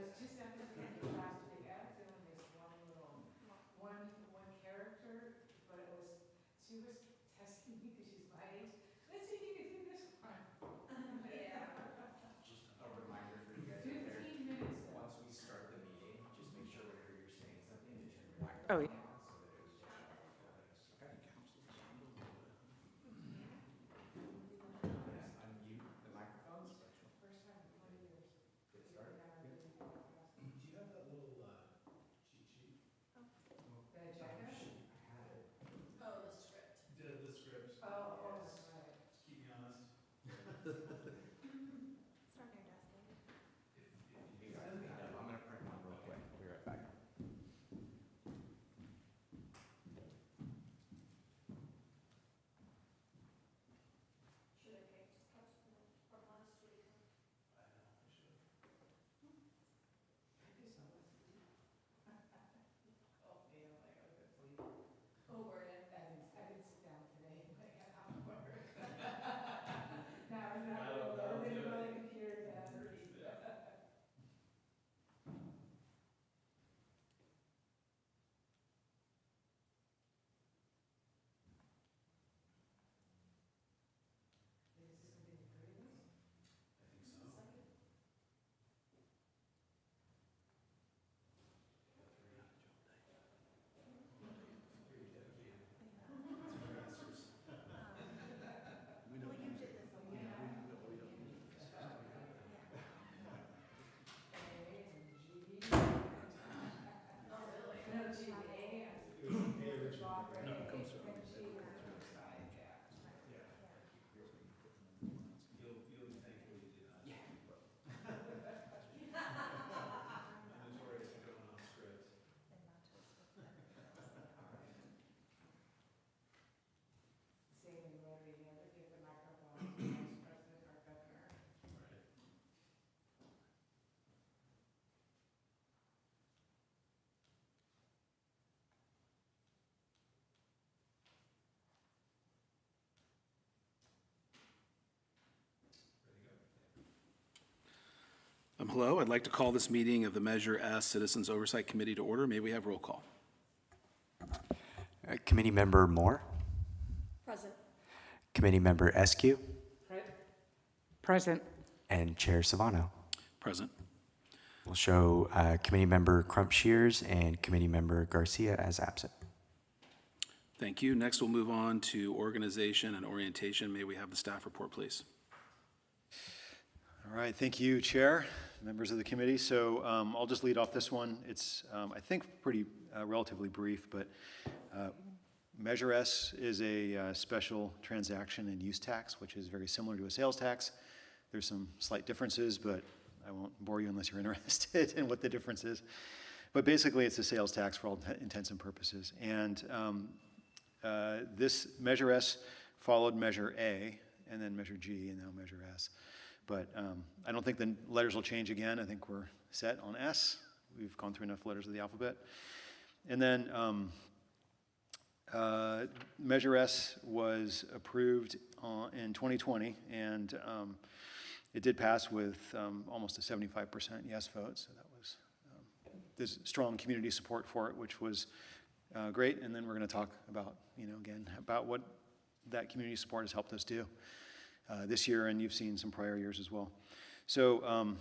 was just at the end of last week, I accidentally missed one character, but she was testing me because she's my age. Let's see if you can do this one. Yeah. Just a reminder for you guys out there, 15 minutes though. once we start the meeting, just make sure whenever you're saying something, you turn your microphone on so that it will show up for us. Okay? Yes, unmute the microphones. First time in 20 years. Get started. Do you have that little cheat sheet? The agenda? I had it. Oh, the script. The script? Oh, that's right. Just keep me honest. It's on your desk, maybe. You guys need them. I'm gonna print one real quick. I'll be right back. Should I take this cuts from last week? I know, I should. I just saw this. Oh, man, I gotta go sleep. Oh, were you? I didn't sit down today, but I got off work. Now I'm not really my computer down. Is this gonna be the greatest? I think so. Very dedicated. Masters. Well, you did this a lot. A and G. Oh, really? No, G, A. It was A originally. Bob, No, A, it comes from. and G is the other side, yeah. Yeah. You'll be thankful you did not. Yeah. I'm notorious for going off script. Same in Rotary, you never give the microphone to the vice president or governor. Right. Ready to go? Hello, I'd like to call this meeting of the Measure S Citizens Oversight Committee to order. May we have roll call? Committee Member Moore, Present. Committee Member SQ, Present. and Chair Savano. Present. We'll show Committee Member Crump Shears and Committee Member Garcia as absent. Thank you. Next, we'll move on to organization and orientation. May we have the staff report, please? All right, thank you, Chair, members of the committee. So I'll just lead off this one. It's, I think, pretty relatively brief, but Measure S is a special transaction and use tax, which is very similar to a sales tax. There's some slight differences, but I won't bore you unless you're interested in what the difference is. But basically, it's a sales tax for all intents and purposes. And this Measure S followed Measure A, and then Measure G, and now Measure S. But I don't think the letters will change again. I think we're set on S. We've gone through enough letters of the alphabet. And then Measure S was approved in 2020, and it did pass with almost a 75% yes vote. So that was, there's strong community support for it, which was great. And then we're going to talk about, again, about what that community support has helped us do this year, and you've seen some prior years as well. So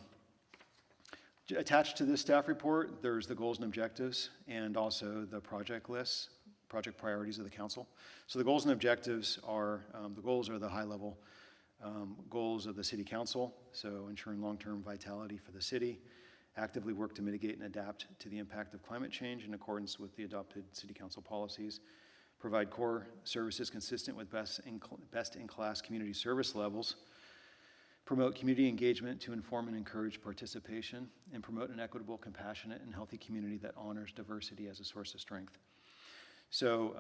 attached to this staff report, there's the goals and objectives and also the project lists, project priorities of the council. So the goals and objectives are, the goals are the high level goals of the city council. So ensuring long-term vitality for the city, actively work to mitigate and adapt to the impact of climate change in accordance with the adopted city council policies, provide core services consistent with best-in-class community service levels, promote community engagement to inform and encourage participation, and promote an equitable, compassionate, and healthy community that honors diversity as a source of strength. So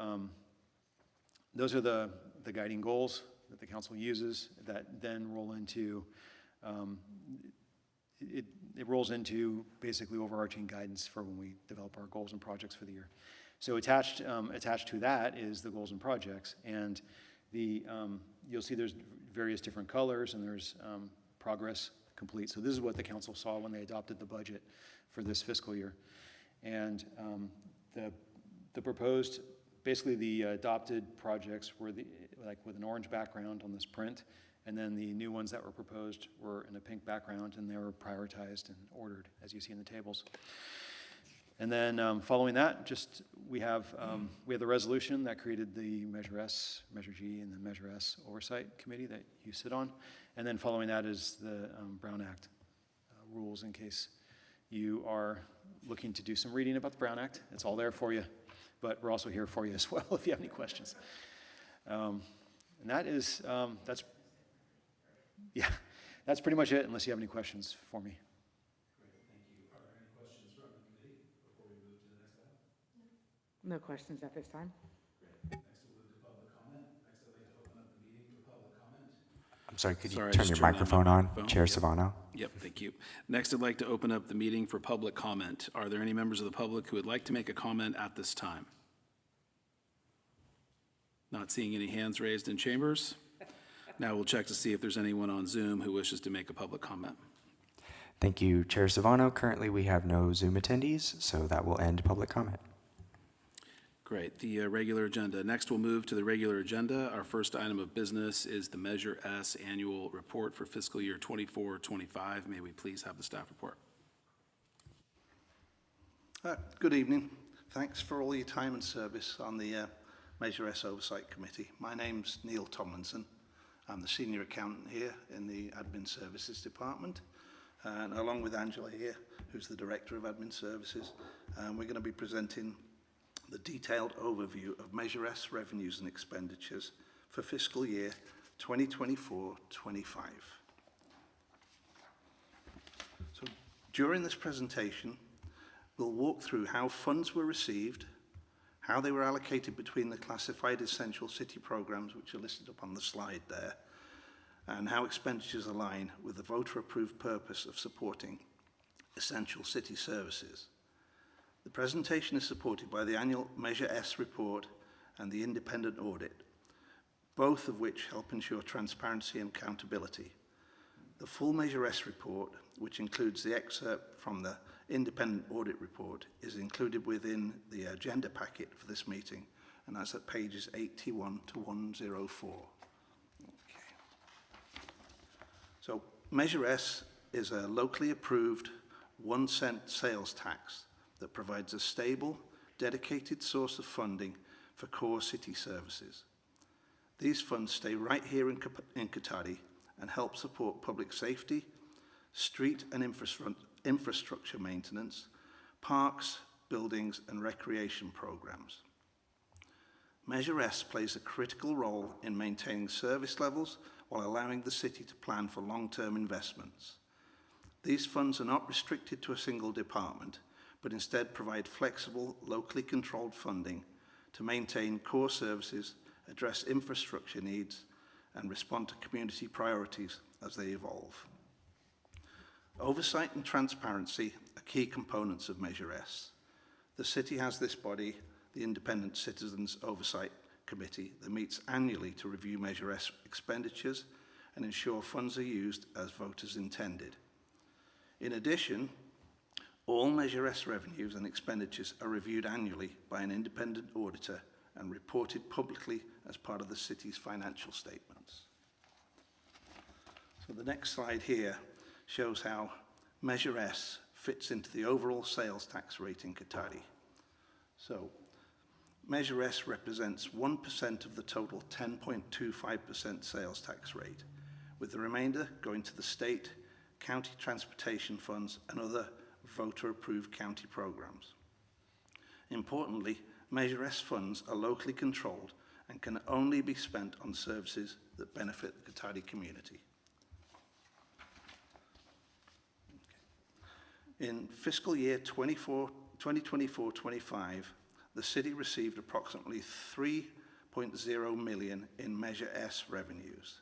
those are the guiding goals that the council uses that then roll into, it rolls into basically overarching guidance for when we develop our goals and projects for the year. So attached to that is the goals and projects, and you'll see there's various different colors, and there's progress complete. So this is what the council saw when they adopted the budget for this fiscal year. And the proposed, basically the adopted projects were like with an orange background on this print, and then the new ones that were proposed were in a pink background, and they were prioritized and ordered, as you see in the tables. And then following that, we have the resolution that created the Measure S, Measure G, and the Measure S Oversight Committee that you sit on. And then following that is the Brown Act rules, in case you are looking to do some reading about the Brown Act. It's all there for you, but we're also here for you as well if you have any questions. And that is, that's pretty much it, unless you have any questions for me. Great, thank you. Are there any questions from the committee before we move to the next item? No questions at this time. Great. Next we'll move to public comment. Next I'd like to open up the meeting for public comment. I'm sorry, could you Sorry, turn just your turn on my microphone on, microphone. Chair Yep. Savano? Yep, thank you. Next, I'd like to open up the meeting for public comment. Are there any members of the public who would like to make a comment at this time? Not seeing any hands raised in chambers. Now we'll check to see if there's anyone on Zoom who wishes to make a public comment. Thank you, Chair Savano. Currently, we have no Zoom attendees, so that will end public comment. Great, the regular agenda. Next, we'll move to the regular agenda. Our first item of business is the Measure S Annual Report for fiscal year 24-25. May we please have the staff report? Good evening. Thanks for all your time and service on the Measure S Oversight Committee. My name's Neil Tomlinson. I'm the senior accountant here in the Admin Services Department, and along with Angela here, who's the Director of Admin Services, we're going to be presenting the detailed overview of Measure S revenues and expenditures for fiscal year 2024-25. So during this presentation, we'll walk through how funds were received, how they were allocated between the classified essential city programs, which are listed up on the slide there, and how expenditures align with the voter-approved purpose of supporting essential city services. The presentation is supported by the annual Measure S report and the independent audit, both of which help ensure transparency and accountability. The full Measure S report, which includes the excerpt from the independent audit report, is included within the agenda packet for this meeting, and that's at pages 81 to 104. Okay. So Measure S is a locally approved 1-cent sales tax that provides a stable, dedicated source of funding for core city services. These funds stay right here in Cotati and help support public safety, street and infrastructure maintenance, parks, buildings, and recreation programs. Measure S plays a critical role in maintaining service levels while allowing the city to plan for long-term investments. These funds are not restricted to a single department, but instead provide flexible, locally controlled funding to maintain core services, address infrastructure needs, and respond to community priorities as they evolve. Oversight and transparency are key components of Measure S. The city has this body, the Independent Citizens Oversight Committee, that meets annually to review Measure S expenditures and ensure funds are used as voters intended. In addition, all Measure S revenues and expenditures are reviewed annually by an independent auditor and reported publicly as part of the city's financial statements. So the next slide here shows how Measure S fits into the overall sales tax rate in Cotati. So Measure S represents 1% of the total 10.25% sales tax rate, with the remainder going to the state, county transportation funds, and other voter-approved county programs. Importantly, Measure S funds are locally controlled and can only be spent on services that benefit the Cotati community. In fiscal year 2024-25, the city received approximately $3.0 million in Measure S revenues,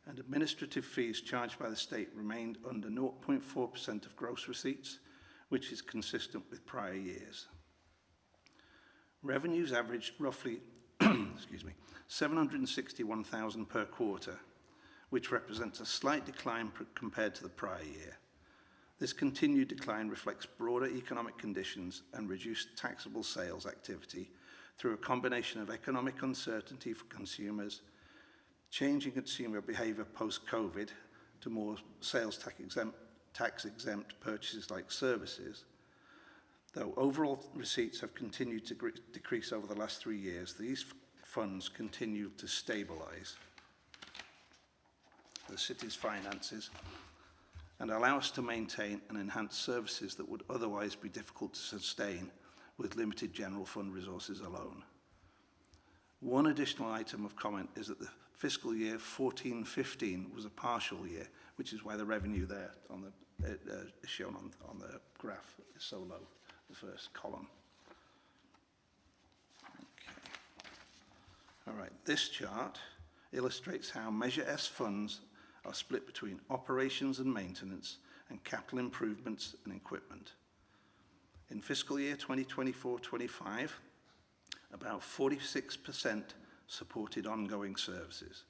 and administrative fees charged by the state remained under 0.4% of gross receipts, which is consistent with prior years. Revenues averaged roughly $761,000 per quarter, which represents a slight decline compared to the prior year. This continued decline reflects broader economic conditions and reduced taxable sales activity through a combination of economic uncertainty for consumers, changing consumer behavior post-COVID to more sales tax-exempt purchases like services. Though overall receipts have continued to decrease over the last 3 years, these funds continue to stabilise the city's finances and allow us to maintain and enhance services that would otherwise be difficult to sustain with limited general fund resources alone. One additional item of comment is that the fiscal year 14-15 was a partial year, which is why the revenue there on the is shown on the graph is so low, the first column. Okay. All right, this chart illustrates how Measure S funds are split between operations and maintenance and capital improvements and equipment. In fiscal year 2024-25, about 46% supported ongoing services,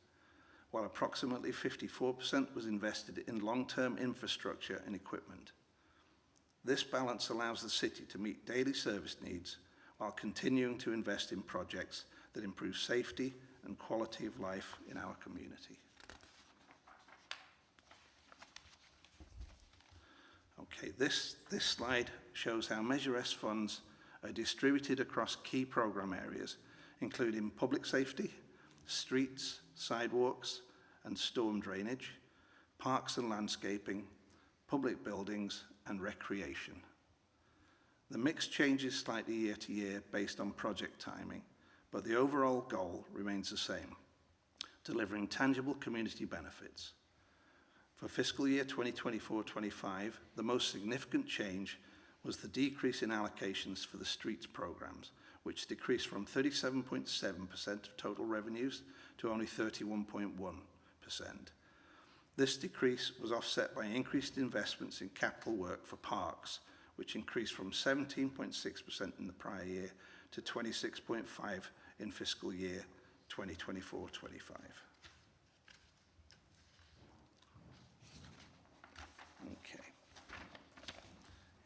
while approximately 54% was invested in long-term infrastructure and equipment. This balance allows the city to meet daily service needs while continuing to invest in projects that improve safety and quality of life in our community. Okay, this slide shows how Measure S funds are distributed across key program areas, including public safety, streets, sidewalks and storm drainage, parks and landscaping, public buildings and recreation. The mix changes slightly year to year based on project timing, but the overall goal remains the same, delivering tangible community benefits. For fiscal year 2024-25, the most significant change was the decrease in allocations for the streets programs, which decreased from 37.7% of total revenues to only 31.1%. This decrease was offset by increased investments in capital work for parks, which increased from 17.6% in the prior year to 26.5% in fiscal year 2024-25.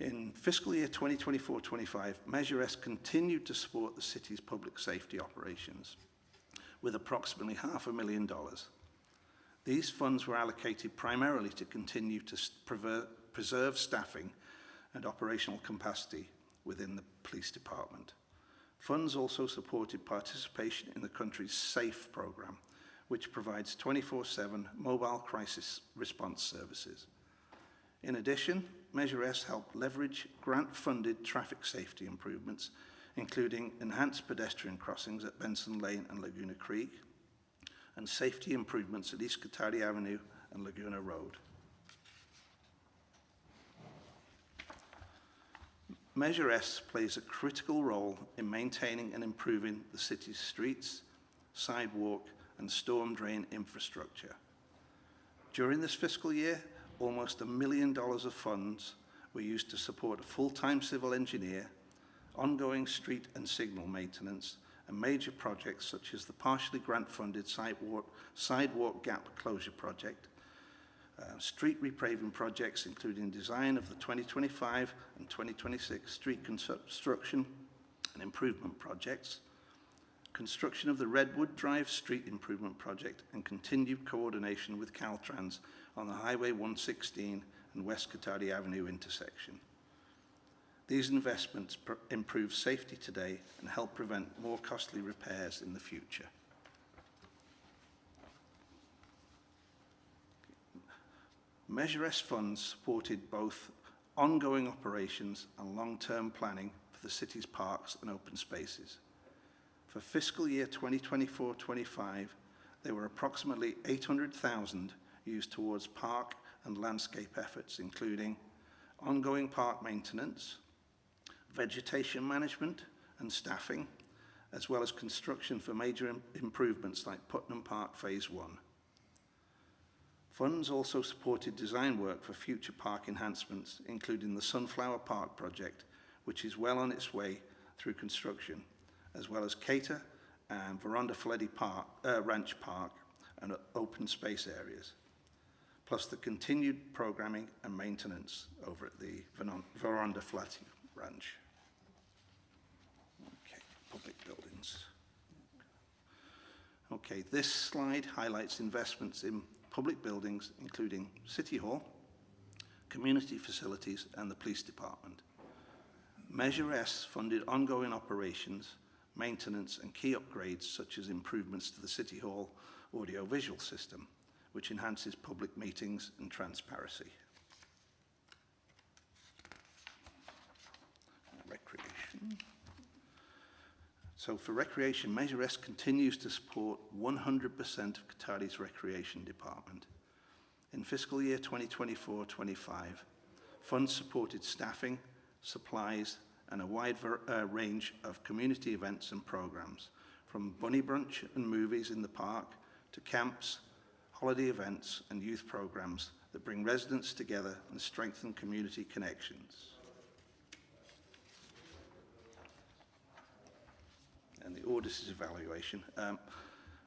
In fiscal year 2024-25, Measure S continued to support the city's public safety operations with approximately $500,000. These funds were allocated primarily to continue to preserve staffing and operational capacity within the police department. Funds also supported participation in the country's SAFE program, which provides 24/7 mobile crisis response services. In addition, Measure S helped leverage grant-funded traffic safety improvements, including enhanced pedestrian crossings at Benson Lane and Laguna Creek, and safety improvements at East Katari Avenue and Laguna Road. Measure S plays a critical role in maintaining and improving the city's streets, sidewalk, and storm drain infrastructure. During this fiscal year, almost $1 million of funds were used to support a full-time civil engineer, ongoing street and signal maintenance, and major projects such as the partially grant-funded sidewalk gap closure project, street repaving projects including design of the 2025 and 2026 street construction and improvement projects, construction of the Redwood Drive street improvement project, and continued coordination with Caltrans on the Highway 116 and West Katari Avenue intersection. These investments improve safety today and help prevent more costly repairs in the future. Measure S funds supported both ongoing operations and long-term planning for the city's parks and open spaces. For fiscal year 2024-25, there were approximately $800,000 used towards park and landscape efforts, including ongoing park maintenance, vegetation management and staffing, as well as construction for major improvements like Putnam Park Phase 1. Funds also supported design work for future park enhancements, including the Sunflower Park project, which is well on its way through construction, as well as Cater and Veronda Fleddy Ranch Park, and open space areas, plus the continued programming and maintenance over at the Veranda Flat Ranch. Okay, public buildings. Okay, this slide highlights investments in public buildings, including City Hall, community facilities, and the police department. Measure S funded ongoing operations, maintenance, and key upgrades such as improvements to the City Hall audio-visual system, which enhances public meetings and transparency. Recreation. So for recreation, Measure S continues to support 100% of Qatadi's recreation department. In fiscal year 2024-25, funds supported staffing, supplies, and a wide range of community events and programs, from bunny brunch and movies in the park to camps, holiday events, and youth programs that bring residents together and strengthen community connections. And the auditor's evaluation.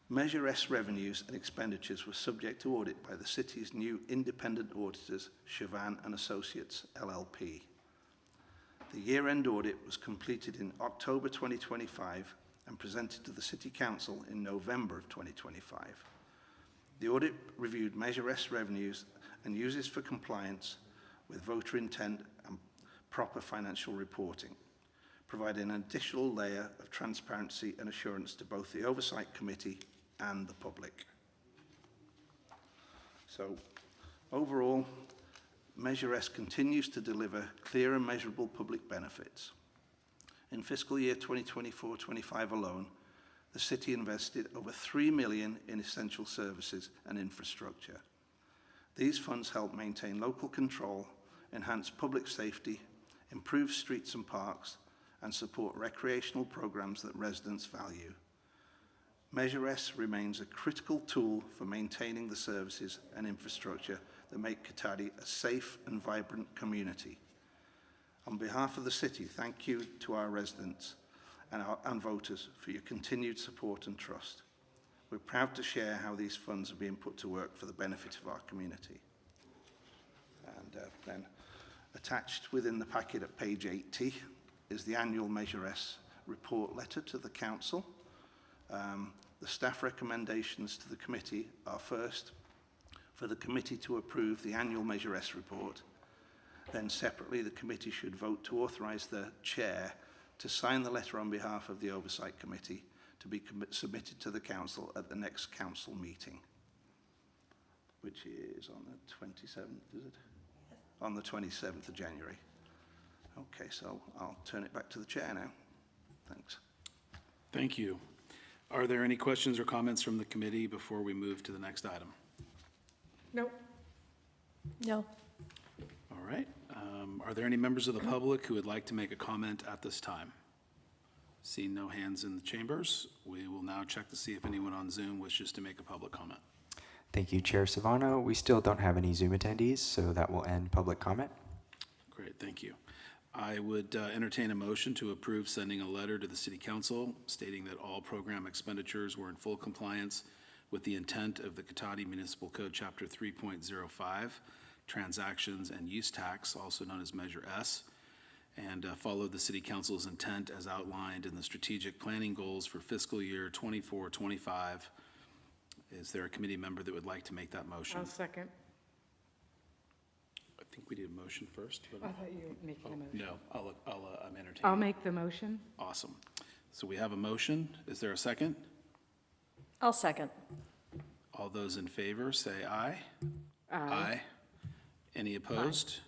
Measure S revenues and expenditures were subject to audit by the city's new independent auditors, Chavan and Associates, LLP. The year-end audit was completed in October 2025 and presented to the City Council in November of 2025. The audit reviewed Measure S revenues and uses for compliance with voter intent and proper financial reporting, providing an additional layer of transparency and assurance to both the Oversight Committee and the public. So, overall, Measure S continues to deliver clear and measurable public benefits. In fiscal year 2024-25 alone, the city invested over $3 million in essential services and infrastructure. These funds help maintain local control, enhance public safety, improve streets and parks, and support recreational programs that residents value. Measure S remains a critical tool for maintaining the services and infrastructure that make Qatadi a safe and vibrant community. On behalf of the city, thank you to our residents and voters for your continued support and trust. We're proud to share how these funds are being put to work for the benefit of our community. And then attached within the packet at page 80 is the annual Measure S report letter to the council. The staff recommendations to the committee are first, for the committee to approve the annual Measure S report. Then separately, the committee should vote to authorise the chair to sign the letter on behalf of the Oversight Committee to be submitted to the council at the next council meeting, which is on the 27th, is it? On the 27th of January. Okay, so I'll turn it back to the chair now. Thanks. Thank you. Are there any questions or comments from the committee before we move to the next item? Nope. No. All right. Are there any members of the public who would like to make a comment at this time? Seeing no hands in the chambers, we will now check to see if anyone on Zoom wishes to make a public comment. Thank you, Chair Savano. We still don't have any Zoom attendees, so that will end public comment. Great, thank you. I would entertain a motion to approve sending a letter to the City Council stating that all program expenditures were in full compliance with the intent of the Qatadi Municipal Code Chapter 3.05, Transactions and Use Tax, also known as Measure S, and followed the City Council's intent as outlined in the strategic planning goals for fiscal year 24-25. Is there a committee member that would like to make that motion? I'll second. I think we did a motion first. I thought you were making a motion. No, I'm entertaining. I'll make the motion. Awesome. So we have a motion. Is there a second? I'll second. All those in favor, say aye. Aye. Any opposed?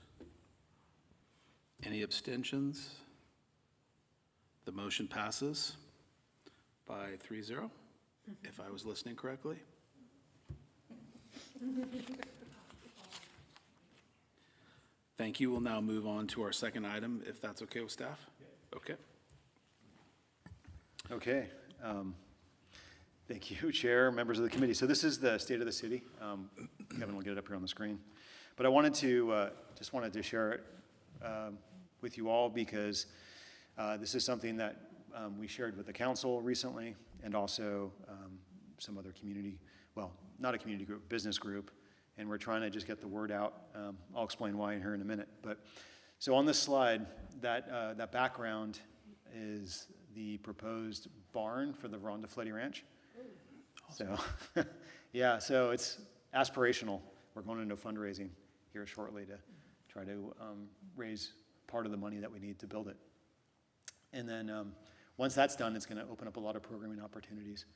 Any abstentions? The motion passes by 3-0, if I was listening correctly. Thank you. We'll now move on to our second item, if that's okay with staff? Okay. Okay. Thank you, Chair, members of the committee. So this is the state of the city. Kevin will get it up here on the screen. But I wanted to, just wanted to share it with you all because this is something that we shared with the council recently and also some other community, well, not a community group, business group, and we're trying to just get the word out. I'll explain why here in a minute. But so on this slide, that background is the proposed barn for the Ronda Fletty Ranch. So, yeah, so it's aspirational. We're going into fundraising here shortly to try to raise part of the money that we need to build it. And then once that's done, it's going to open up a lot of programming opportunities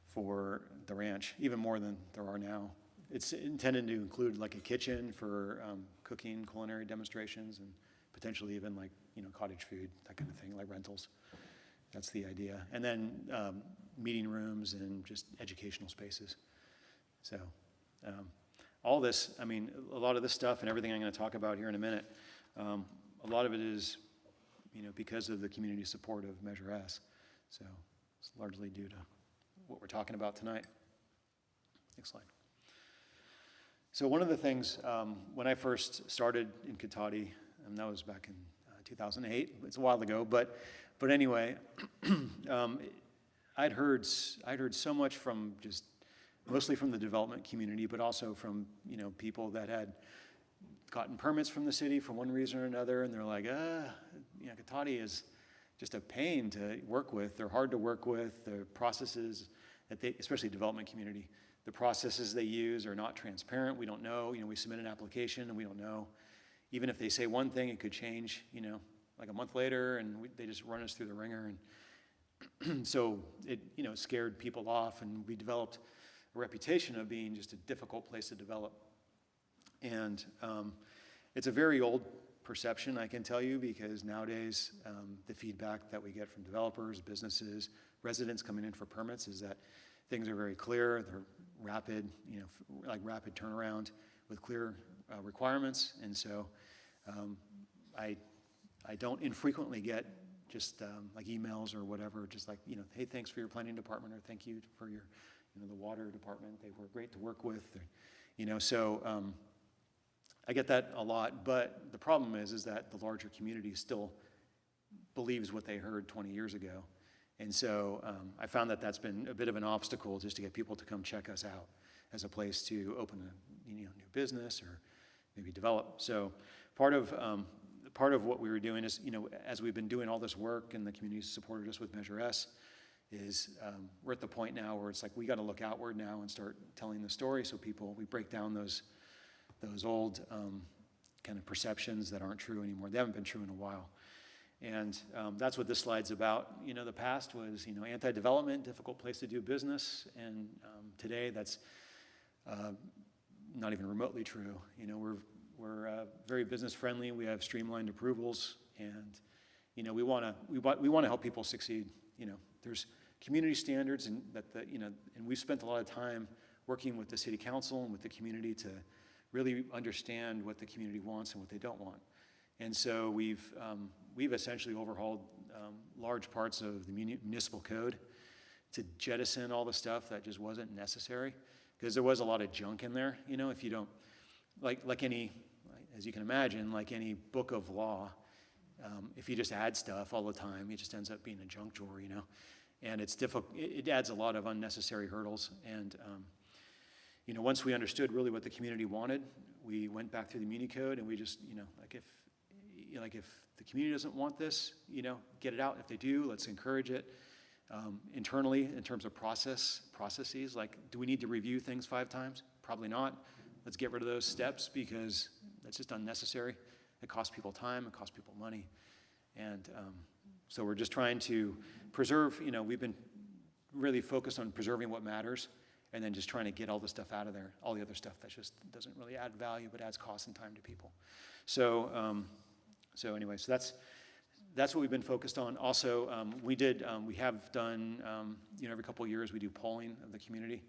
for the ranch, even more than there are now. It's intended to include like a kitchen for cooking, culinary demonstrations, and potentially even like, cottage food, that kind of thing, like rentals. That's the idea. And then meeting rooms and just educational spaces. So all this, I mean, a lot of this stuff and everything I'm going to talk about here in a minute, a lot of it is, because of the community support of Measure S. So it's largely due to what we're talking about tonight. Next slide. So one of the things, when I first started in Cotati, and that was back in 2008, it's a while ago, but anyway, I'd heard so much from just, mostly from the development community, but also from, people that had gotten permits from the city for one reason or another, and they're like, Cotati is just a pain to work with. They're hard to work with. The processes that they, especially development community, the processes they use are not transparent. We don't know. We submit an application and we don't know. Even if they say one thing, it could change, like a month later, and they just run us through the ringer. And so it, scared people off, and we developed a reputation of being just a difficult place to develop. And it's a very old perception, I can tell you, because nowadays the feedback that we get from developers, businesses, residents coming in for permits is that things are very clear, they're rapid, like rapid turnaround with clear requirements. And so I don't infrequently get just like emails or whatever, just like, hey, thanks for your planning department, or thank you for your, the water department, they were great to work with, so I get that a lot, but the problem is that the larger community still believes what they heard 20 years ago. And so I found that that's been a bit of an obstacle just to get people to come check us out as a place to open a new business or maybe develop. So part of what we were doing is, as we've been doing all this work and the community supported us with Measure S, is we're at the point now where it's like we got to look outward now and start telling the story, so we break down those old kind of perceptions that aren't true anymore. They haven't been true in a while. And that's what this slide's about. The past was, anti-development, difficult place to do business. And today that's not even remotely true. We're very business friendly. We have streamlined approvals, and we want to help people succeed. There's community standards, and and we've spent a lot of time working with the city council and with the community to really understand what the community wants and what they don't want. And so we've essentially overhauled large parts of the municipal code to jettison all the stuff that just wasn't necessary, because there was a lot of junk in there. If you don't, like any, as you can imagine, like any book of law, if you just add stuff all the time, it just ends up being a junk drawer, and it's difficult. It adds a lot of unnecessary hurdles. And once we understood really what the community wanted, we went back through the Muni Code, and we just, if the community doesn't want this, get it out. If they do, let's encourage it. Internally, in terms of processes, like, do we need to review things 5 times? Probably not. Let's get rid of those steps, because that's just unnecessary. It costs people time, it costs people money. And so we're just trying to preserve, we've been really focused on preserving what matters, and then just trying to get all the stuff out of there, all the other stuff that just doesn't really add value but adds cost and time to people. So anyway, so that's what we've been focused on. Also, we have done, every couple of years we do polling of the community,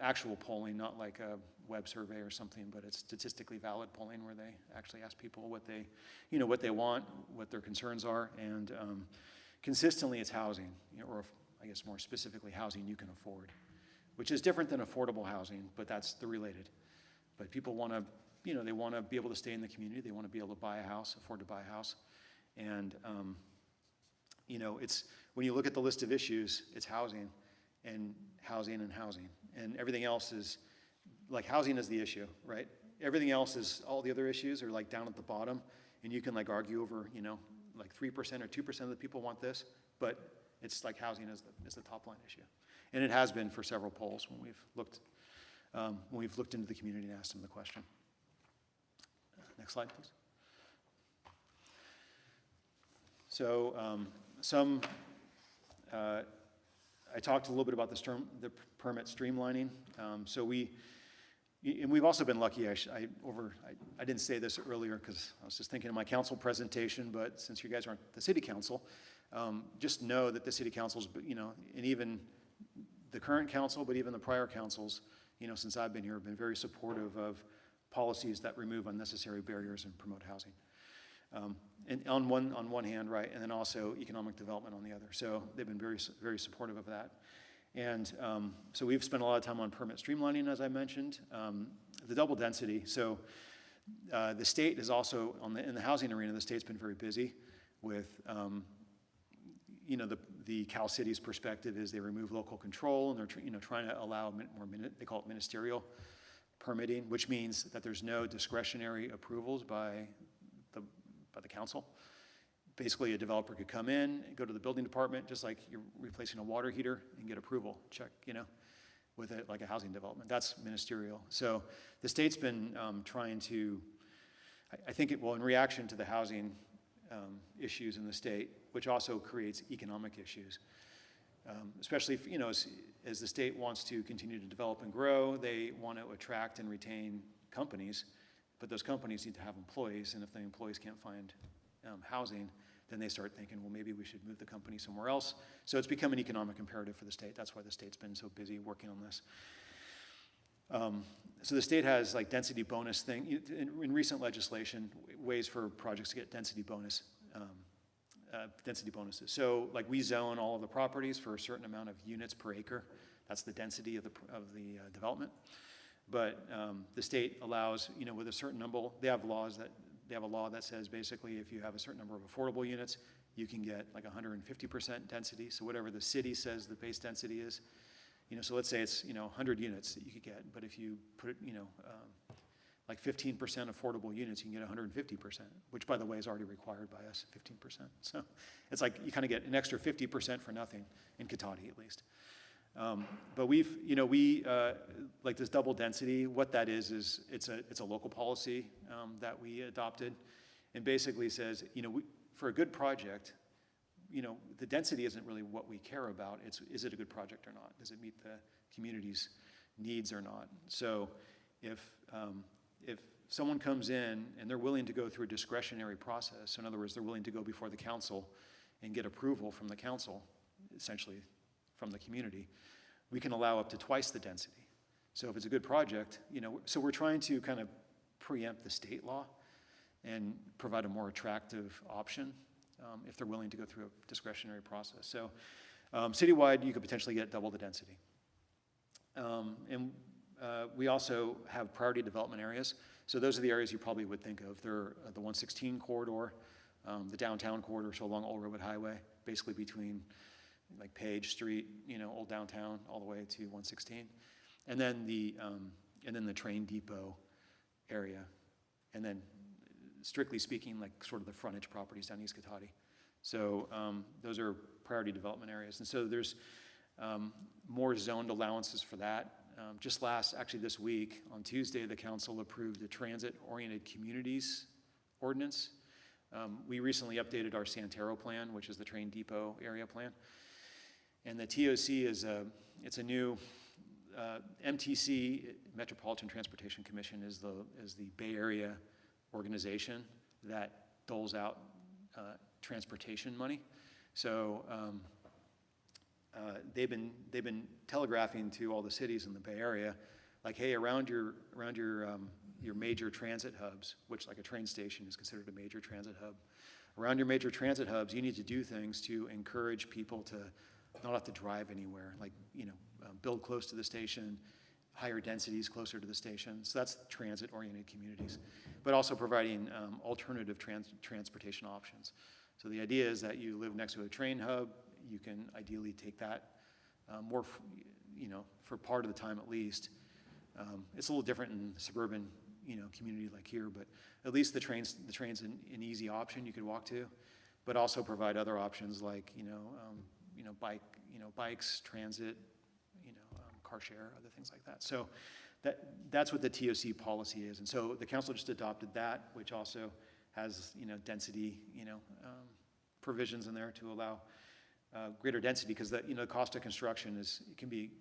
actual polling, not like a web survey or something, but it's statistically valid polling where they actually ask people what they want, what their concerns are, and consistently it's housing, or I guess more specifically housing you can afford, which is different than affordable housing, but that's the related. But people want to, they want to be able to stay in the community. They want to be able to buy a house, afford to buy a house. And, it's, when you look at the list of issues, it's housing and housing and housing. and everything else is, like housing is the issue, right? Everything else is, all the other issues are like down at the bottom, and you can like argue over, you know, like 3% or 2% of the people want this, but it's like housing is the top line issue. And it has been for several polls when we've looked into the community and asked them the question. Next slide, please. So I talked a little bit about the permit streamlining. And we've also been lucky. I didn't say this earlier because I was just thinking of my council presentation, but since you guys aren't the city council, just know that the city councils, you know, and even the current council, but even the prior councils, you know, since I've been here, have been very supportive of policies that remove unnecessary barriers and promote housing. And on one hand, right, and then also economic development on the other. So they've been very, very supportive of that. And so we've spent a lot of time on permit streamlining, as I mentioned. The double density, so the state is also, in the housing arena, the state's been very busy with, you know, the Cal City's perspective is they remove local control, and they're trying to allow more, they call it ministerial permitting, which means that there's no discretionary approvals by the council. Basically, a developer could come in, go to the building department, just like you're replacing a water heater, and get approval, check, you know, with it like a housing development. That's ministerial. So the state's been trying to, I think it will, in reaction to the housing issues in the state, which also creates economic issues, especially if, you know, as the state wants to continue to develop and grow, they want to attract and retain companies, but those companies need to have employees, and if the employees can't find housing, then they start thinking, well, maybe we should move the company somewhere else. So it's become an economic imperative for the state. That's why the state's been so busy working on this. So the state has like density bonus thing. In recent legislation, ways for projects to get density bonuses. So like we zone all of the properties for a certain amount of units per acre. That's the density of the development. But the state allows, you know, with a certain number, they have a law that says basically if you have a certain number of affordable units, you can get like 150% density. So whatever the city says the base density is, you know, so let's say it's, you know, 100 units that you could get, but if you put it, you know, like 15% affordable units, you can get 150%, which by the way is already required by us, 15%. So it's like you kind of get an extra 50% for nothing in Cotati at least. But we like this double density, what that is it's a local policy that we adopted, and basically says, you know, for a good project, you know, the density isn't really what we care about. Is it a good project or not? Does it meet the community's needs or not? So if someone comes in and they're willing to go through a discretionary process, so in other words, they're willing to go before the council and get approval from the council, essentially from the community, we can allow up to twice the density. So if it's a good project, you know, so we're trying to kind of preempt the state law and provide a more attractive option if they're willing to go through a discretionary process. So citywide, you could potentially get double the density. And we also have priority development areas. So those are the areas you probably would think of. They're the 116 corridor, the downtown corridor, so along Old Redwood Highway, basically between like Page Street, you know, Old Downtown, all the way to 116. And then the train depot area. And then strictly speaking, like sort of the frontage properties down East Cotati. So those are priority development areas. And so there's more zoned allowances for that. Actually this week, on Tuesday, the council approved the transit-oriented communities ordinance. We recently updated our Santero plan, which is the train depot area plan. And the TOC is it's a new MTC, Metropolitan Transportation Commission, is the Bay Area organization that doles out transportation money. So they've been telegraphing to all the cities in the Bay Area, like, hey, around your major transit hubs, which like a train station is considered a major transit hub. Around your major transit hubs, you need to do things to encourage people to not have to drive anywhere, like, you know, build close to the station, higher densities closer to the station. So that's transit-oriented communities, but also providing alternative transportation options. So the idea is that you live next to a train hub, you can ideally take that for part of the time at least. It's a little different in suburban, community like here, but at least the train's an easy option you could walk to, but also provide other options like, bikes, transit, car share, other things like that. So that's what the TOC policy is. And so the council just adopted that, which also has, density, provisions in there to allow greater density, because the cost of construction can be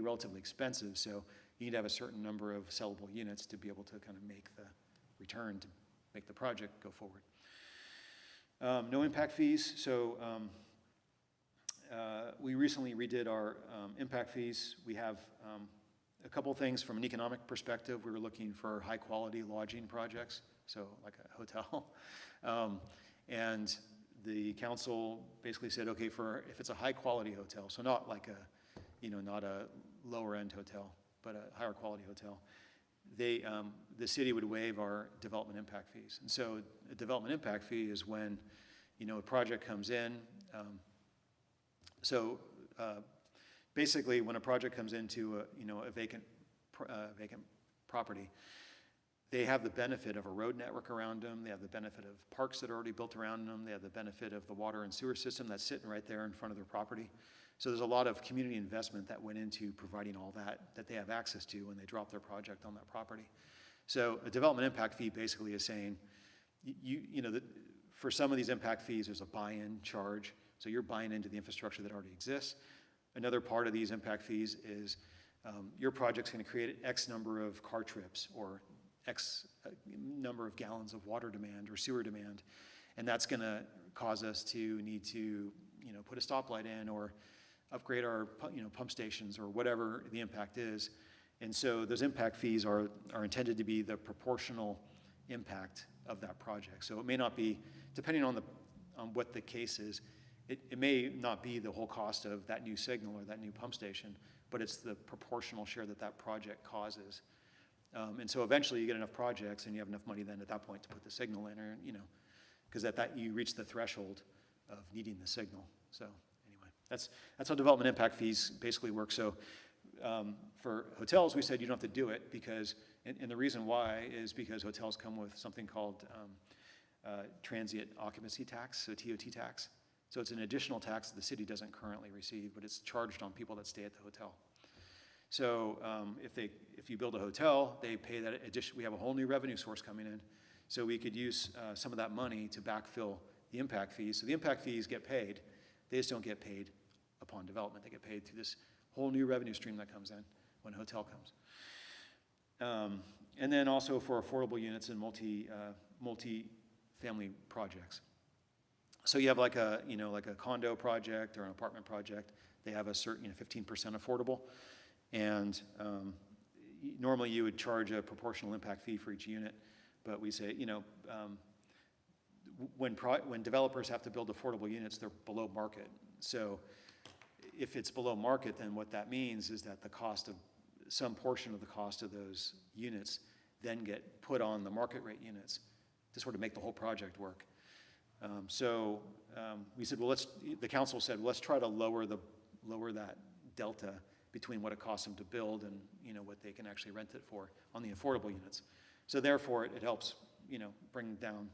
relatively expensive. So you need to have a certain number of sellable units to be able to kind of make the return, to make the project go forward. No impact fees. So we recently redid our impact fees. We have a couple things from an economic perspective. We were looking for high quality lodging projects, so like a hotel. And the council basically said, okay, if it's a high quality hotel, so not like not a lower end hotel, but a higher quality hotel, the city would waive our development impact fees. And so a development impact fee is when, a project comes in. Basically when a project comes into a vacant property, they have the benefit of a road network around them. They have the benefit of parks that are already built around them. They have the benefit of the water and sewer system that's sitting right there in front of their property. So there's a lot of community investment that went into providing all that they have access to when they drop their project on that property. So a development impact fee basically is saying, for some of these impact fees, there's a buy-in charge. So you're buying into the infrastructure that already exists. Another part of these impact fees is your project's going to create X number of car trips or X number of gallons of water demand or sewer demand. And that's going to cause us to need to, put a stoplight in or upgrade our, pump stations or whatever the impact is. And so those impact fees are intended to be the proportional impact of that project. So it may not be, depending on what the case is, it may not be the whole cost of that new signal or that new pump station, but it's the proportional share that project causes. And so eventually you get enough projects and you have enough money then at that point to put the signal in, or, because at that you reach the threshold of needing the signal. So anyway, that's how development impact fees basically work. So for hotels, we said you don't have to do it because, and the reason why is because hotels come with something called transient occupancy tax, so TOT tax. So it's an additional tax that the city doesn't currently receive, but it's charged on people that stay at the hotel. So if you build a hotel, they pay that addition. We have a whole new revenue source coming in. So we could use some of that money to backfill the impact fees. So the impact fees get paid. They just don't get paid upon development. They get paid through this whole new revenue stream that comes in when a hotel comes. And then also for affordable units and multi-family projects. So you have like a condo project or an apartment project. They have a certain 15% affordable. And normally you would charge a proportional impact fee for each unit, but we say, when developers have to build affordable units, they're below market. So if it's below market, then what that means is that some portion of the cost of those units then get put on the market rate units to sort of make the whole project work. We said, the council said, let's try to lower that delta between what it costs them to build and what they can actually rent it for on the affordable units. So therefore, it helps bring down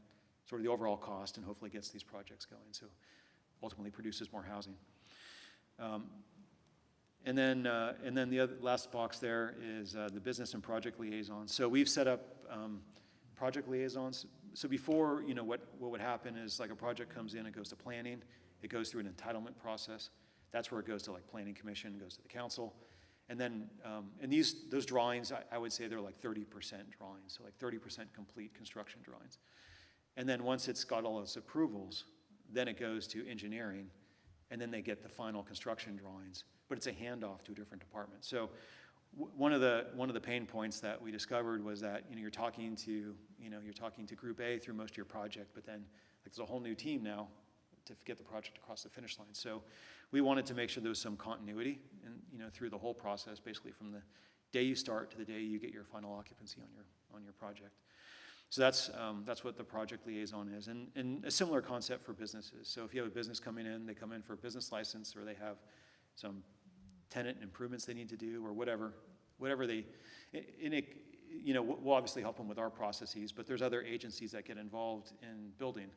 sort of the overall cost and hopefully gets these projects going. So ultimately produces more housing. And then the last box there is the business and project liaisons. So we've set up project liaisons. So before, what would happen is like a project comes in, it goes to planning, it goes through an entitlement process. That's where it goes to like planning commission, goes to the council. And then, those drawings, I would say they're like 30% drawings, so like 30% complete construction drawings. And then once it's got all its approvals, then it goes to engineering, and then they get the final construction drawings, but it's a handoff to a different department. So one of the pain points that we discovered was that, you're talking to Group A through most of your project, but then like there's a whole new team now to get the project across the finish line. So we wanted to make sure there was some continuity and through the whole process, basically from the day you start to the day you get your final occupancy on your project. So that's what the project liaison is, and a similar concept for businesses. So if you have a business coming in, they come in for a business license, or they have some tenant improvements they need to do, or whatever they, and it, you know, we'll obviously help them with our processes, but there's other agencies that get involved in building.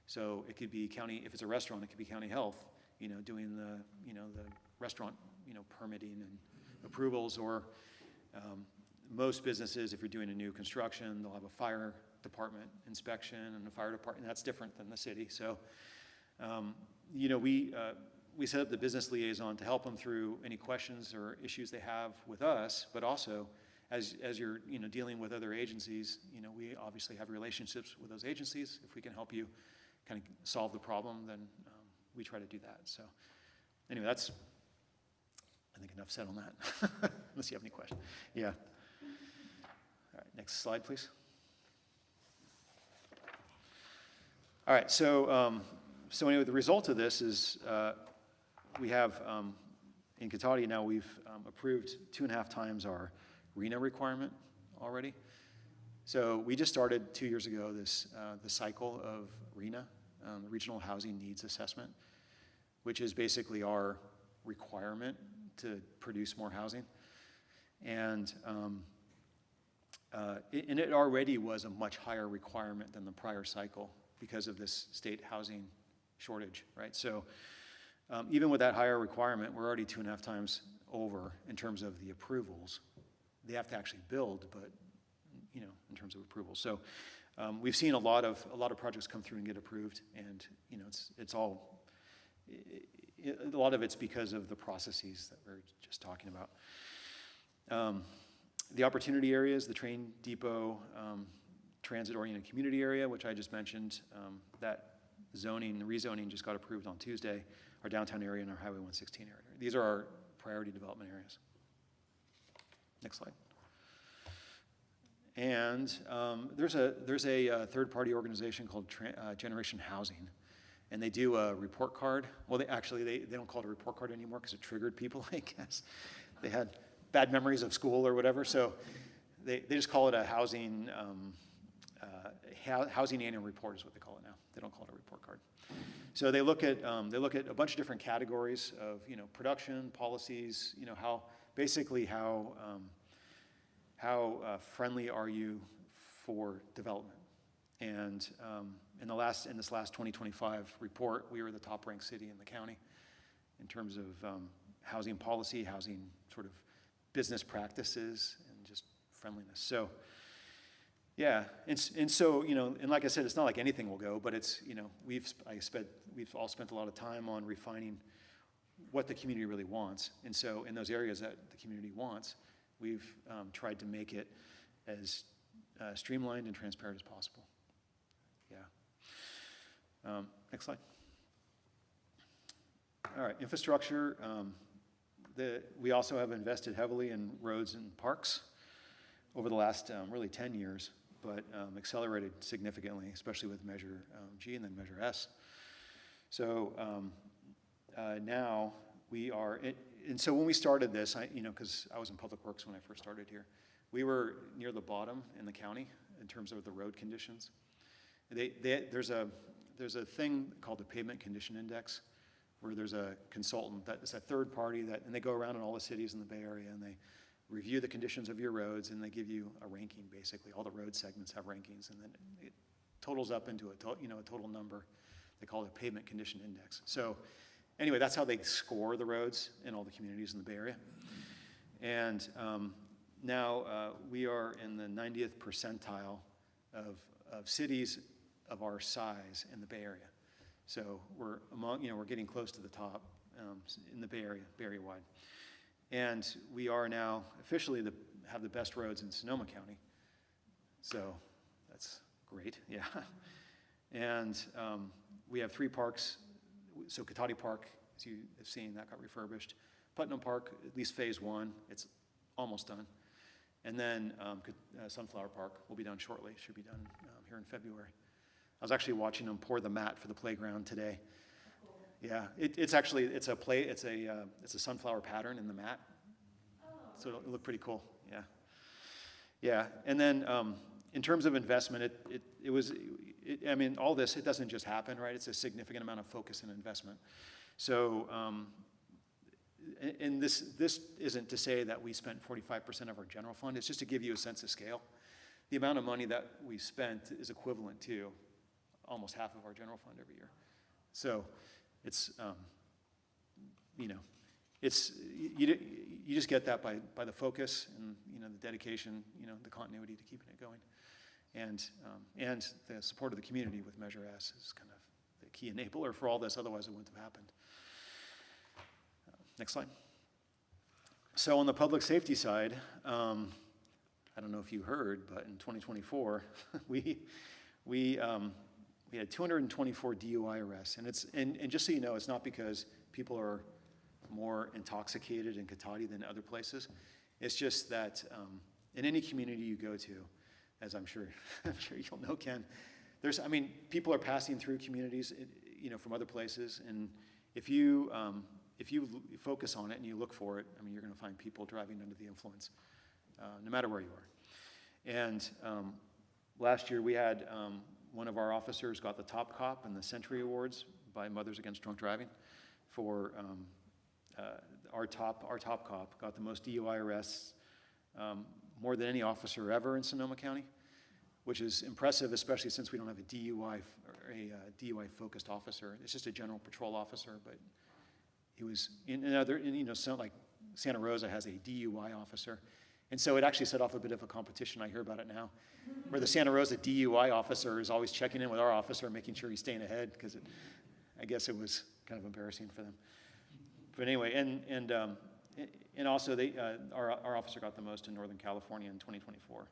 So it could be county, if it's a restaurant, it could be county health, you know, doing the, you know, the restaurant, you know, permitting and approvals, or most businesses, if you're doing a new construction, they'll have a fire department inspection and a fire department, that's different than the city. So, you know, we set up the business liaison to help them through any questions or issues they have with us, but also as you're, you know, dealing with other agencies, you know, we obviously have relationships with those agencies. If we can help you kind of solve the problem, then we try to do that. So anyway, that's, I think, enough said on that, unless you have any questions. Yeah. All right, next slide, please. All right, so so anyway, the result of this is we have, in Cotati now, we've approved 2.5 times our RHNA requirement already. So we just started 2 years ago this the cycle of RHNA, the Regional Housing Needs Assessment, which is basically our requirement to produce more housing. And it already was a much higher requirement than the prior cycle because of this state housing shortage, right? So even with that higher requirement, we're already 2.5 times over in terms of the approvals. They have to actually build, but you know, in terms of approval. So we've seen a lot of projects come through and get approved, and you know, it's all, a lot of it's because of the processes that we're just talking about. The opportunity areas, the train depot, transit-oriented community area, which I just mentioned, that zoning, the rezoning just got approved on Tuesday, our downtown area and our Highway 116 area. These are our priority development areas. Next slide. And there's a third-party organization called Generation Housing, and they do a report card. Well, they don't call it a report card anymore because it triggered people, I guess. They had bad memories of school or whatever, so they just call it a housing annual report is what they call it now. They don't call it a report card. So they look at a bunch of different categories of, you know, production, policies, you know, how friendly are you for development? And in this last 2025 report, we were the top ranked city in the county in terms of housing policy, housing sort of business practices, and just friendliness. So yeah, and so, you know, and like I said, it's not like anything will go, but it's, you know, we've all spent a lot of time on refining what the community really wants. And so in those areas that the community wants, we've tried to make it as streamlined and transparent as possible. Yeah. Next slide. All right, infrastructure. We also have invested heavily in roads and parks over the last really 10 years, but accelerated significantly, especially with Measure G and then Measure S. So now we are, and so when we started this, you know, because I was in Public Works when I first started here, we were near the bottom in the county in terms of the road conditions. There's a thing called the Pavement Condition Index, where there's a consultant that is a third party and they go around in all the cities in the Bay Area and they review the conditions of your roads and they give you a ranking. Basically, all the road segments have rankings, and then it totals up into a total number. They call it a Pavement Condition Index. So anyway, that's how they score the roads in all the communities in the Bay Area. And now we are in the 90th percentile of cities of our size in the Bay Area. So we're we're getting close to the top in the Bay Area wide. And we are now officially have the best roads in Sonoma County. So that's great, yeah. And we have 3 parks. So Cotati Park, as you have seen, that got refurbished. Putnam Park, at least phase 1, it's almost done. And then Sunflower Park will be done shortly. Should be done here in February. I was actually watching them pour the mat for the playground today. Yeah, it's a sunflower pattern in the mat, so it'll look pretty cool. Yeah, yeah. And then in terms of investment, I mean, all this, it doesn't just happen, right? It's a significant amount of focus and investment. So and this isn't to say that we spent 45% of our general fund, it's just to give you a sense of scale. The amount of money that we spent is equivalent to almost half of our general fund every year. So it's, it's, you just get that by the focus and, the dedication, the continuity to keeping it going. And the support of the community with Measure S is kind of the key enabler for all this, otherwise it wouldn't have happened. Next slide. So on the public safety side, I don't know if you heard, but in 2024, we had 224 DUI arrests. And just so you know, it's not because people are more intoxicated in Cotati than other places. It's just that in any community you go to, as I'm sure you'll know, Ken, people are passing through communities, from other places, and if you focus on it and you look for it, you're going to find people driving under the influence, no matter where you are. And last year we had one of our officers got the top cop in the Century Awards by Mothers Against Drunk Driving for our top cop got the most DUI arrests, more than any officer ever in Sonoma County, which is impressive, especially since we don't have a DUI or a DUI-focused officer. It's just a general patrol officer, but he was like Santa Rosa has a DUI officer. And so it actually set off a bit of a competition. I hear about it now, where the Santa Rosa DUI officer is always checking in with our officer, making sure he's staying ahead, because I guess it was kind of embarrassing for them. But anyway, and also our officer got the most in Northern California in 2024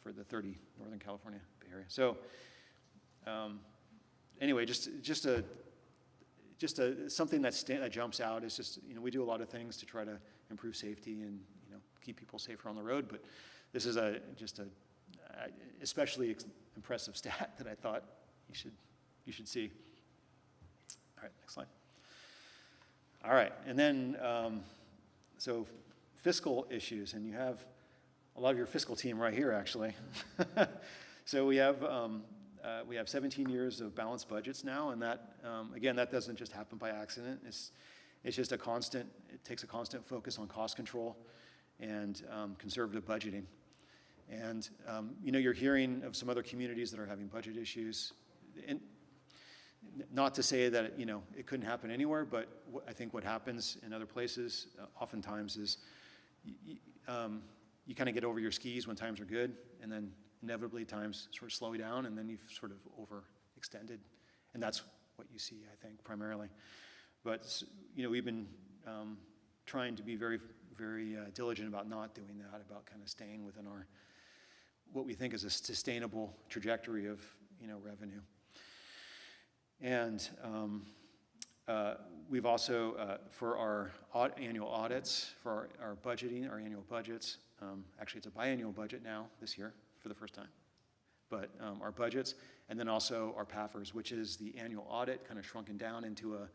for the 30 Northern California Bay Area. So anyway, just something that jumps out is just, we do a lot of things to try to improve safety and, keep people safer on the road, but this is just a especially impressive stat that I thought you should see. All right, next slide. All right, and then, so fiscal issues, and you have a lot of your fiscal team right here, actually. So we have 17 years of balanced budgets now, and that, again, that doesn't just happen by accident. It's just it takes a constant focus on cost control and conservative budgeting. And, you're hearing of some other communities that are having budget issues. And not to say that, it couldn't happen anywhere, but I think what happens in other places oftentimes is you kind of get over your skis when times are good, and then inevitably times sort of slow down, and then you've sort of overextended. And that's what you see, I think, primarily. But, we've been trying to be very, very diligent about not doing that, about kind of staying within what we think is a sustainable trajectory of, revenue. And we've also, for our annual audits, for our budgeting, our annual budgets, actually it's a biannual budget now this year for the first time, but our budgets, and then also our PAFRs, which is the annual audit, kind of shrunken down into a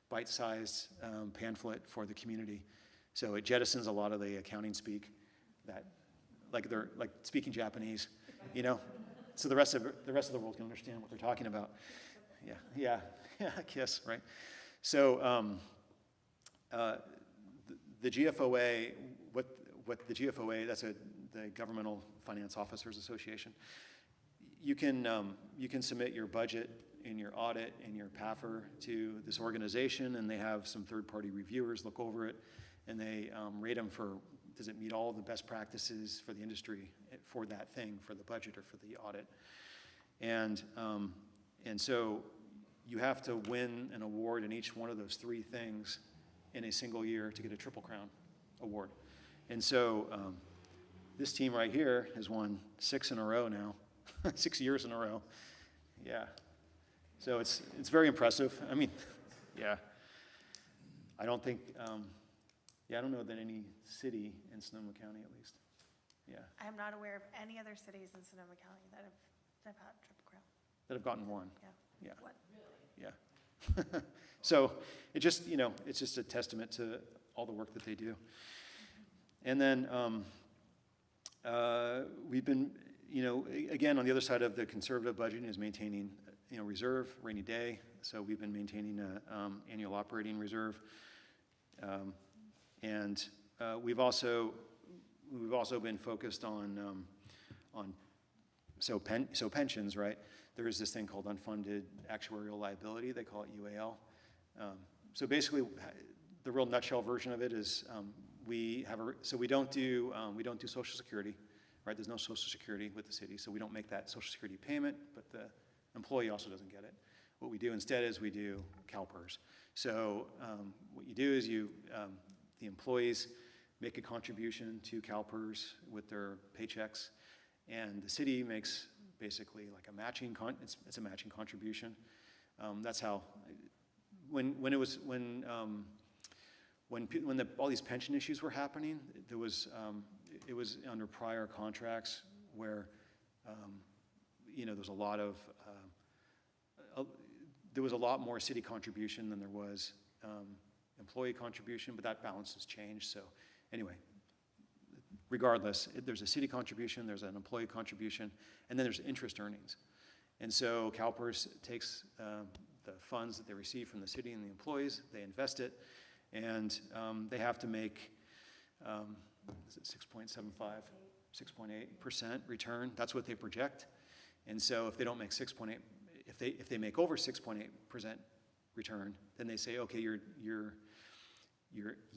bite-sized pamphlet for the community. So it jettisons a lot of the accounting speak that, they're like speaking Japanese, so the rest of the world can understand what they're talking about. Yeah, KISS, right? So the GFOA, what the GFOA, that's the Governmental Finance Officers Association. You can submit your budget and your audit and your PAFR to this organization, and they have some third-party reviewers look over it, and they rate them for, does it meet all the best practices for the industry for that thing, for the budget or for the audit. And so you have to win an award in each one of those three things in a single year to get a Triple Crown award. And so this team right here has won 6 in a row now, 6 years in a row. Yeah. So it's very impressive. Yeah. I don't think, I don't know that any city in Sonoma County at least. Yeah. I am not aware of any other cities in Sonoma County that have had Triple Crown. That have gotten one. Yeah. Yeah. What? Yeah. So it just, it's just a testament to all the work that they do. And then we've been, again, on the other side of the conservative budgeting is maintaining, reserve, rainy day. So we've been maintaining an annual operating reserve And we've also been focused on pensions, right? There is this thing called unfunded actuarial liability. They call it UAL. So basically, the real nutshell version of it is we don't do Social Security, right? There's no Social Security with the city, so we don't make that Social Security payment, but the employee also doesn't get it. What we do instead is we do CalPERS. So what you do is the employees make a contribution to CalPERS with their paychecks, and the city makes basically like a matching it's a matching contribution. That's how when all these pension issues were happening, it was under prior contracts where there was a lot more city contribution than there was employee contribution, but that balance has changed. So anyway, regardless, there's a city contribution, there's an employee contribution, and then there's interest earnings. And so CalPERS takes the funds that they receive from the city and the employees, they invest it, and they have to make, is it 6.75, 6.8% return? That's what they project. And so if they don't make 6.8, if they make over 6.8% return, then they say, okay, your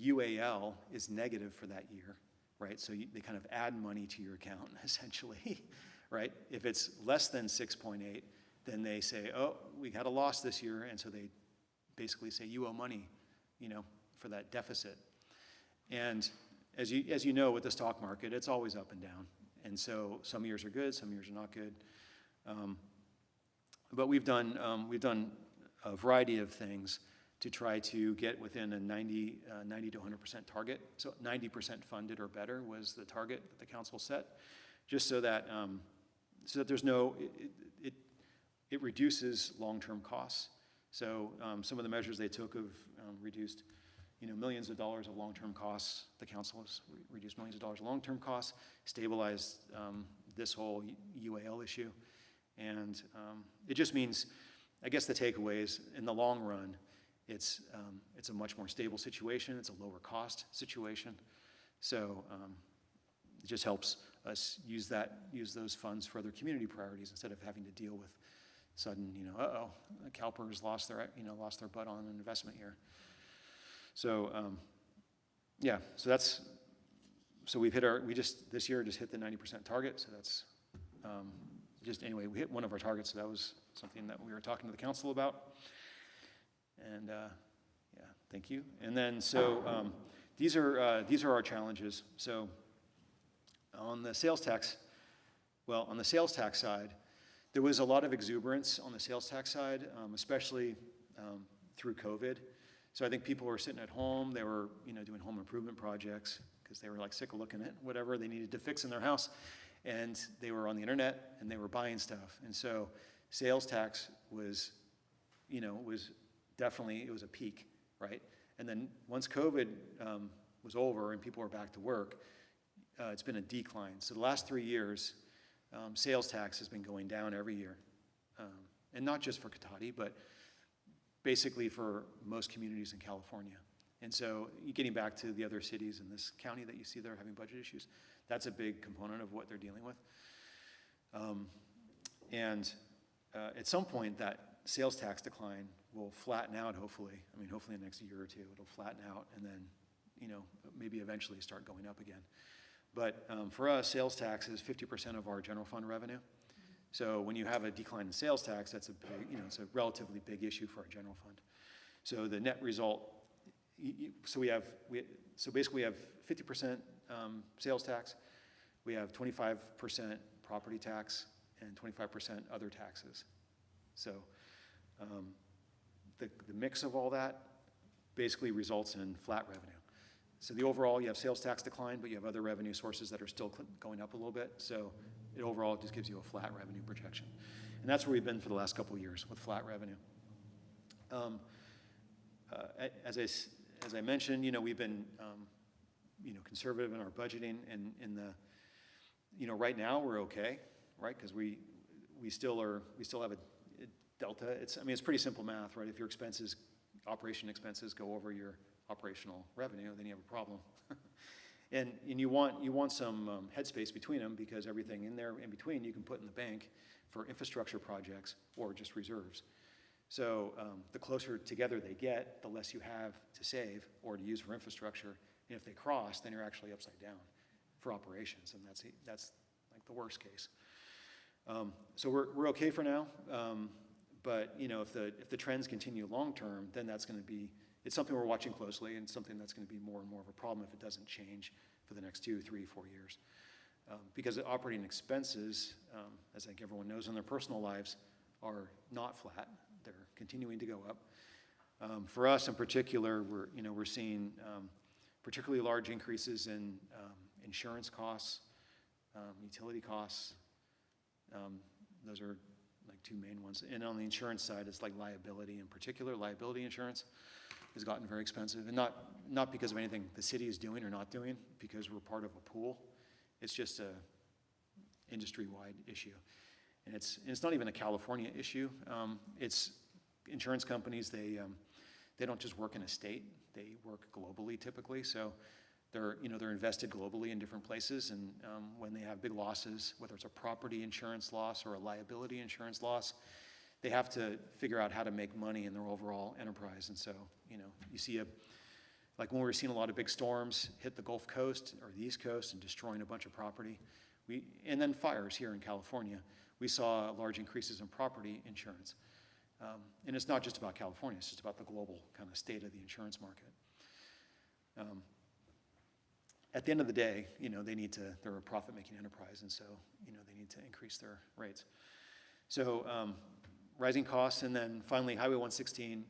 UAL is negative for that year, right? So they kind of add money to your account, essentially, right? If it's less than 6.8, then they say, oh, we had a loss this year, and so they basically say, you owe money, for that deficit. And as you know, with the stock market, it's always up and down. And so some years are good, some years are not good. But we've done a variety of things to try to get within a 90 to 100% target. So 90% funded or better was the target that the council set, just so that there's no, it reduces long-term costs. So some of the measures they took have reduced millions of dollars of long-term costs. The council has reduced millions of dollars of long-term costs, stabilized this whole UAL issue. And it just means, I guess the takeaway is, in the long run, it's a much more stable situation. It's a lower cost situation. So it just helps us use those funds for other community priorities instead of having to deal with sudden, CalPERS lost their butt on an investment year. So so we've hit this year just hit the 90% target. So that's anyway, we hit one of our targets. So that was something that we were talking to the council about. And thank you. And then these are our challenges. So on the sales tax side, there was a lot of exuberance on the sales tax side, especially through COVID. So I think people were sitting at home. They were doing home improvement projects because they were like sick of looking at whatever they needed to fix in their house. And they were on the internet and they were buying stuff. And so sales tax was definitely, it was a peak, right? And then once COVID was over and people were back to work, it's been a decline. So the last 3 years, sales tax has been going down every year. And not just for Cotati, but basically for most communities in California. And so getting back to the other cities in this county that you see that are having budget issues, that's a big component of what they're dealing with. At some point, that sales tax decline will flatten out, hopefully. I mean, hopefully in the next year or two, it'll flatten out and then, maybe eventually start going up again. But for us, sales tax is 50% of our general fund revenue. So when you have a decline in sales tax, that's a big, it's a relatively big issue for our general fund. So the net result, so basically we have 50% sales tax, we have 25% property tax, and 25% other taxes. So the mix of all that basically results in flat revenue. So the overall, you have sales tax decline, but you have other revenue sources that are still going up a little bit. So it overall just gives you a flat revenue projection. And that's where we've been for the last couple of years with flat revenue. As I mentioned, we've been conservative in our budgeting, and in the right now we're okay, right? Because we still have a delta. It's pretty simple math, right? If your operation expenses go over your operational revenue, then you have a problem. And you want some headspace between them, because everything in there in between you can put in the bank for infrastructure projects or just reserves. So the closer together they get, the less you have to save or to use for infrastructure. And if they cross, then you're actually upside down for operations, and that's like the worst case. So we're okay for now, but if the trends continue long term, then that's going to be, it's something we're watching closely, and something that's going to be more and more of a problem if it doesn't change for the next 2, 3, 4 years. Because the operating expenses, as I think everyone knows in their personal lives, are not flat. They're continuing to go up. For us in particular, we're seeing particularly large increases in insurance costs, utility costs. Those are like two main ones. And on the insurance side, it's like liability in particular. Liability insurance has gotten very expensive, and not because of anything the city is doing or not doing, because we're part of a pool. It's just a industry-wide issue. And it's not even a California issue. It's insurance companies, they don't just work in a state, they work globally typically. So they're invested globally in different places, and when they have big losses, whether it's a property insurance loss or a liability insurance loss, they have to figure out how to make money in their overall enterprise. And so, you see like when we were seeing a lot of big storms hit the Gulf Coast or the East Coast and destroying a bunch of property, and then fires here in California, we saw large increases in property insurance. And it's not just about California, it's just about the global kind of state of the insurance market. At the end of the day, they're a profit-making enterprise, and so, they need to increase their rates. So, rising costs, and then finally, Highway 116,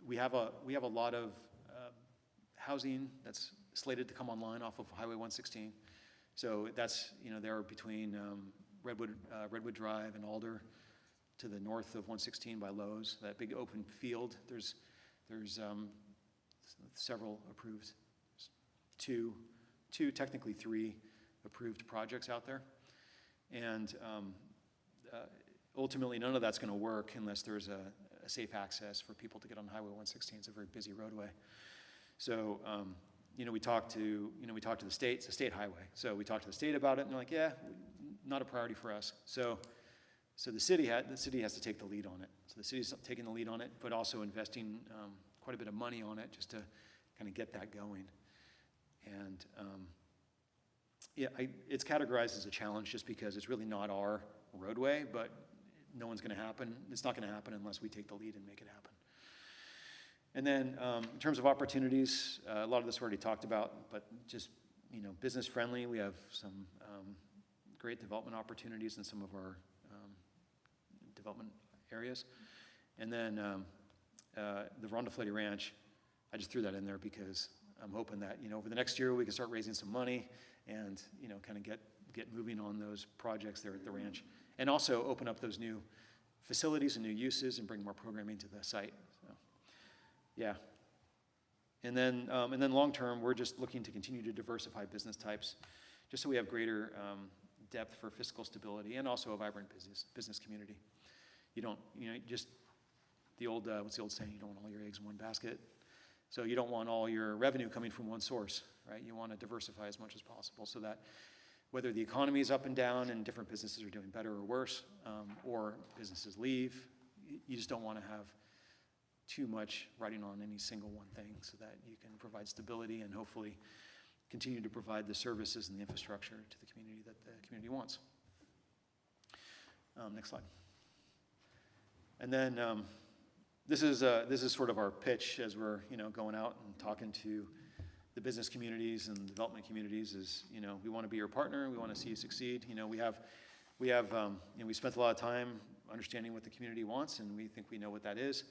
we have a lot of housing that's slated to come online off of Highway 116. So that's, they're between Redwood Drive and Alder, to the north of 116 by Lowe's, that big open field. There's several approved, two, technically 3 approved projects out there. And ultimately, none of that's going to work unless there's a safe access for people to get on Highway 116. It's a very busy roadway. So, we talked to the state. It's a state highway. So we talked to the state about it, and they're like, yeah, not a priority for us. So the city has to take the lead on it. So the city's taking the lead on it, but also investing quite a bit of money on it just to kind of get that going. And it's categorized as a challenge just because it's really not our roadway, but no one's going to happen. It's not going to happen unless we take the lead and make it happen. And then in terms of opportunities, a lot of this we already talked about, but just, business friendly. We have some great development opportunities in some of our development areas. And then the Rondafleti Ranch, I just threw that in there because I'm hoping that, over the next year we can start raising some money and, kind of get moving on those projects there at the ranch. And also open up those new facilities and new uses and bring more programming to the site. So, yeah. And then long term, we're just looking to continue to diversify business types, just so we have greater depth for fiscal stability and also a vibrant business community. You don't, just the old, what's the old saying? You don't want all your eggs in one basket. So you don't want all your revenue coming from one source, right? You want to diversify as much as possible so that whether the economy is up and down and different businesses are doing better or worse, or businesses leave, you just don't want to have too much riding on any single one thing, so that you can provide stability and hopefully continue to provide the services and the infrastructure to the community that the community wants. Next slide. And then this is sort of our pitch as we're going out and talking to the business communities and development communities. Is we want to be your partner. We want to see you succeed. We spent a lot of time understanding what the community wants, and we think we know what that is.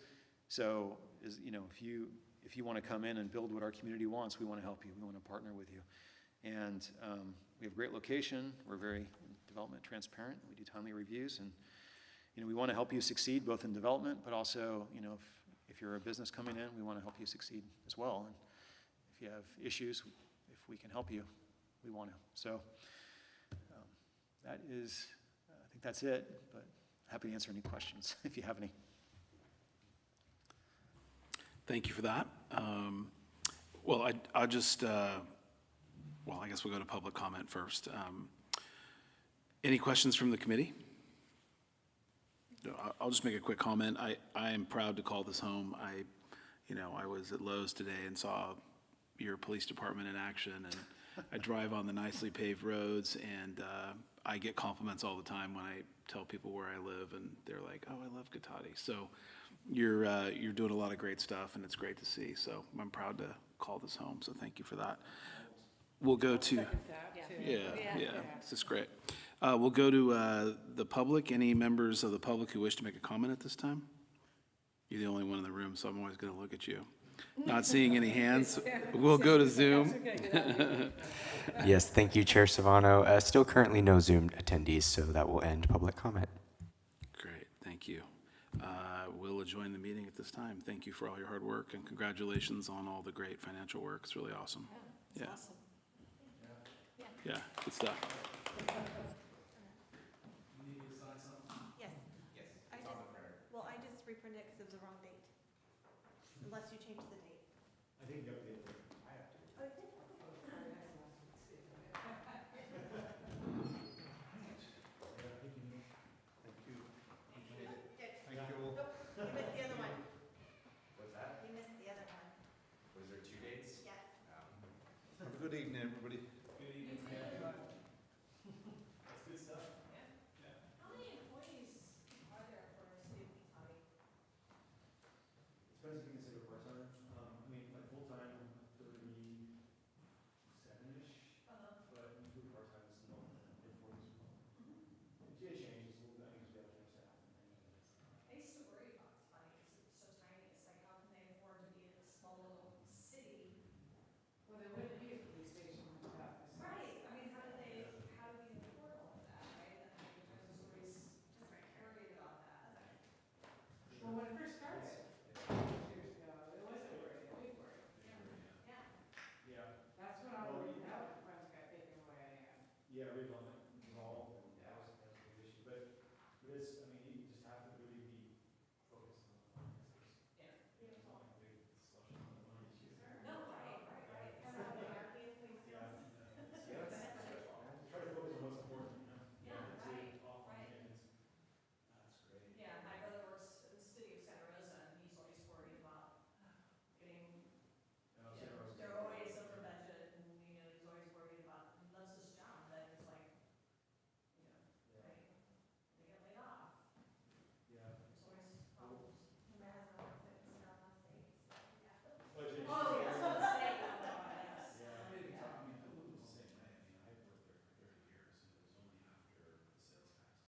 So if you want to come in and build what our community wants, we want to help you. We want to partner with you. And we have a great location. We're very development transparent. We do timely reviews, and we want to help you succeed both in development, but also if you're a business coming in, we want to help you succeed as well. And if you have issues, if we can help you, we want to. So that is, I think that's it. But happy to answer any questions if you have any. Thank you for that. Well, I'll just, well, I guess we'll go to public comment first. Any questions from the committee? No, I'll just make a quick comment. I am proud to call this home. I was at Lowe's today and saw your police department in action, and I drive on the nicely paved roads, and I get compliments all the time when I tell people where I live, and they're like, "Oh, I love Cotati." So you're doing a lot of great stuff, and it's great to see. So I'm proud to call this home. So thank you for that. We'll go to. Second that, too. Yeah, this is great. We'll go to the public. Any members of the public who wish to make a comment at this time? You're the only one in the room, so I'm always going to look at you. Not seeing any hands. We'll go to Zoom. Yes, thank you, Chair Savano. Still currently no Zoom attendees, so that will end public comment. Great, thank you. We'll adjourn the meeting at this time. Thank you for all your hard work, and congratulations on all the great financial work. It's really awesome. Yeah. Awesome. Yeah, good stuff. Yes. I just reprinted it because it was the wrong date. Unless you changed the date. I think you updated it. I have to. Oh, you did? Thank you. You missed the other one. What's that? You missed the other one. Was there 2 dates? Yes. Have a good evening, everybody.